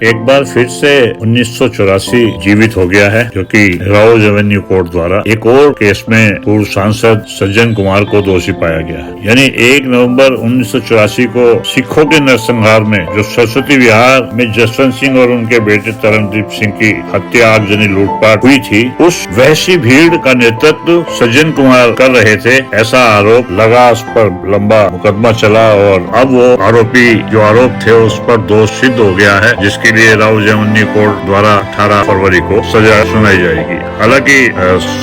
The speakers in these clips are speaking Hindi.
एक बार फिर से 1984 जीवित हो गया है, क्योंकि राउज एवेन्यू कोर्ट द्वारा एक और केस में पूर्व सांसद सज्जन कुमार को दोषी पाया गया है। यानी 1 नवंबर 1984 को सिखों के नरसंहार में जो सरस्वती विहार में जसवंत सिंह और उनके बेटे तरनदीप सिंह की हत्या, आगजनी, लूटपाट हुई थी, उस वहशी भीड़ का नेतृत्व सज्जन कुमार कर रहे थे, ऐसा आरोप लगा। उस पर लंबा मुकदमा चला और अब वो आरोपी जो आरोप थे उस पर दोष सिद्ध हो गया है, जिसके लिए राउज एवेन्यू कोर्ट द्वारा 18 फरवरी को सजा सुनाई जाएगी। हालांकि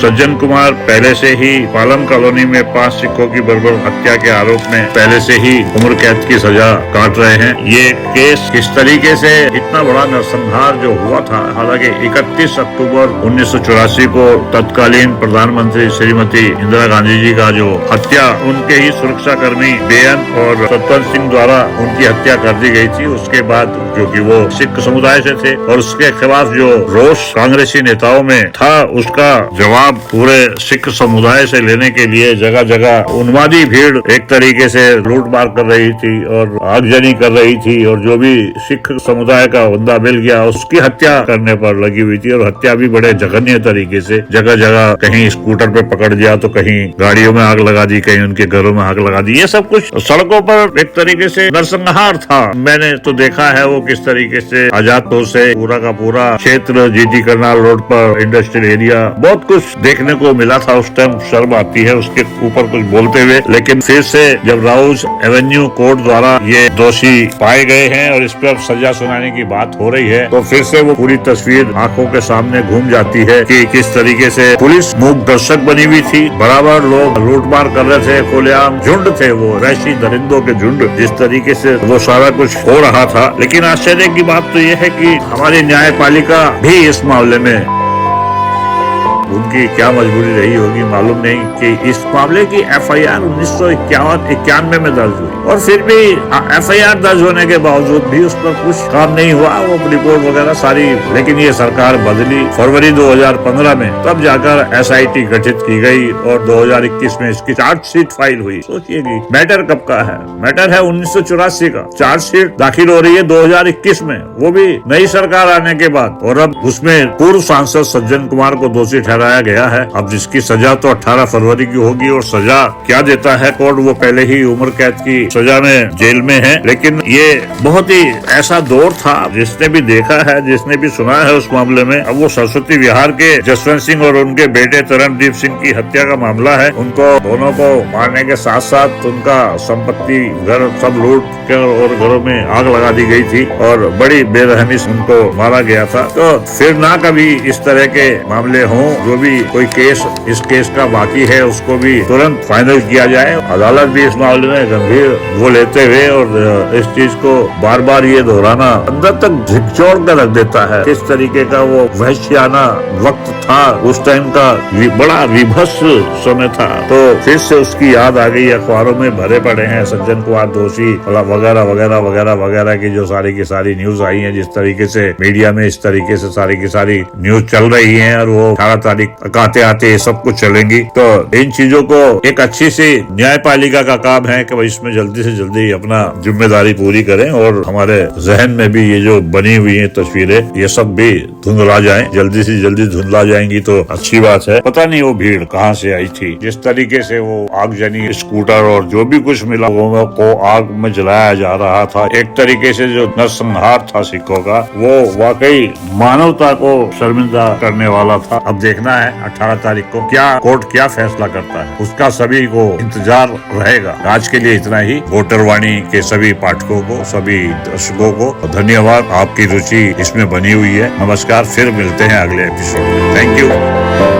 सज्जन कुमार पहले से ही पालम कॉलोनी में 5 सिखों की बर्बर हत्या के आरोप में पहले से ही उम्र कैद की सजा काट रहे हैं। ये केस किस तरीके से इतना बड़ा नरसंहार जो हुआ था, हालांकि 31 अक्टूबर 1984 को तत्कालीन प्रधानमंत्री श्रीमती इंदिरा गांधी जी का जो हत्या उनके ही सुरक्षा कर्मी बेअंत और सतवंत सिंह द्वारा उनकी हत्या कर दी गई थी। उसके बाद क्योंकि वो सिख समुदाय से थे और उसके खिलाफ जो रोष कांग्रेसी नेताओं में था, उसका जवाब पूरे सिख समुदाय से लेने के लिए जगह जगह उन्मादी भीड़ एक तरीके से लूटमार कर रही थी और आगजनी कर रही थी, और जो भी सिख समुदाय का बंदा मिल गया उसकी हत्या करने पर लगी हुई थी। और हत्या भी बड़े जघन्य तरीके से, जगह जगह कहीं स्कूटर पे पकड़ दिया तो कहीं गाड़ियों में आग लगा दी, कहीं उनके घरों में आग लगा दी। ये सब कुछ सड़कों पर एक तरीके से नरसंहार था। मैंने तो देखा है वो किस तरीके से आजादपुर से पूरा का पूरा क्षेत्र, जीटी करनाल रोड पर इंडस्ट्रियल एरिया, बहुत कुछ देखने को मिला था। उस टाइम शर्म आती है उसके ऊपर कुछ बोलते हुए, लेकिन फिर से जब राउज एवेन्यू कोर्ट द्वारा ये दोषी पाए गए हैं और इस पर सजा सुनाने की बात हो रही है, तो फिर से वो पूरी तस्वीर आंखों के सामने घूम जाती है कि किस तरीके से पुलिस मूक दर्शक बनी हुई थी। बराबर लोग लूटमार कर रहे थे, खुलेआम झुंड थे, वो वहशी दरिंदों के झुंड, जिस तरीके से वो सारा कुछ हो रहा था। लेकिन आश्चर्य की बात तो ये है कि हमारी न्यायपालिका भी इस मामले में, उनकी क्या मजबूरी रही होगी मालूम नहीं, कि इस मामले की FIR 1991 में दर्ज हुई और फिर भी FIR दर्ज होने के बावजूद भी उस पर कुछ काम नहीं हुआ। वो रिपोर्ट वगैरह सारी, लेकिन ये सरकार बदली फरवरी 2015 में, तब जाकर SIT गठित की गई और 2021 में इसकी चार्जशीट फाइल हुई। सोचिए कि मैटर कब का है, मैटर है 1984 का, चार्जशीट दाखिल हो रही है 2021 में, वो भी नई सरकार आने के बाद। और अब उसमें पूर्व सांसद सज्जन कुमार को दोषी ठहराया गया है। अब जिसकी सजा तो 18 फरवरी की होगी, और सजा क्या देता है कोर्ट, वो पहले ही उम्र कैद की सजा में जेल में है। लेकिन ये बहुत ही ऐसा दौर था, जिसने भी देखा है, जिसने भी सुना है उस मामले में। अब वो सरस्वती विहार के जसवंत सिंह और उनके बेटे तरनदीप सिंह की हत्या का मामला है। उनको दोनों को मारने के साथ साथ उनका संपत्ति, घर सब लूट कर और घरों में आग लगा दी गई थी और बड़ी बेरहमी से उनको मारा गया था। तो फिर ना कभी इस तरह के मामले हों, जो भी कोई केस इस केस का बाकी है उसको भी तुरंत फाइनल किया जाए। अदालत भी इस मामले में गंभीर वो लेते हुए और इस चीज को बार बार ये दोहराना अंदर तक झिकझोर कर रख देता है। किस तरीके का वो वहशियाना वक्त था, उस टाइम का बड़ा विभत्स समय था। तो फिर से उसकी याद आ गई। अखबारों में भरे पड़े हैं सज्जन कुमार दोषी वगैरह वगैरह वगैरह वगैरह की जो सारी की सारी न्यूज आई है, जिस तरीके से मीडिया में इस तरीके से सारी की सारी न्यूज चल रही है, और वो 18 तारीख आते आते सब कुछ चलेंगी। तो इन चीजों को एक अच्छी सी न्यायपालिका का काम है कि इसमें जल्दी से जल्दी अपना जिम्मेदारी पूरी करें और हमारे जहन में भी ये जो बनी हुई है तस्वीरें, ये सब भी धुंधला जाएं। जल्दी से जल्दी धुंधला जाएंगी तो अच्छी बात है। पता नहीं वो भीड़ कहाँ से आई थी, जिस तरीके से वो आगजनी, स्कूटर और जो भी कुछ मिला लोगों को आग में जलाया जा रहा था, एक तरीके से जो नरसंहार था सिखों का, वो वाकई मानवता को शर्मिंदा करने वाला था। अब देखना है 18 तारीख को क्या कोर्ट क्या फैसला करता है, उसका सभी को इंतजार रहेगा। आज के लिए इतना ही। वोटर वाणी के सभी पाठकों को, सभी दर्शकों को धन्यवाद। आपकी रुचि इसमें बनी हुई है। नमस्कार, फिर मिलते हैं अगले एपिसोड में। Thank you.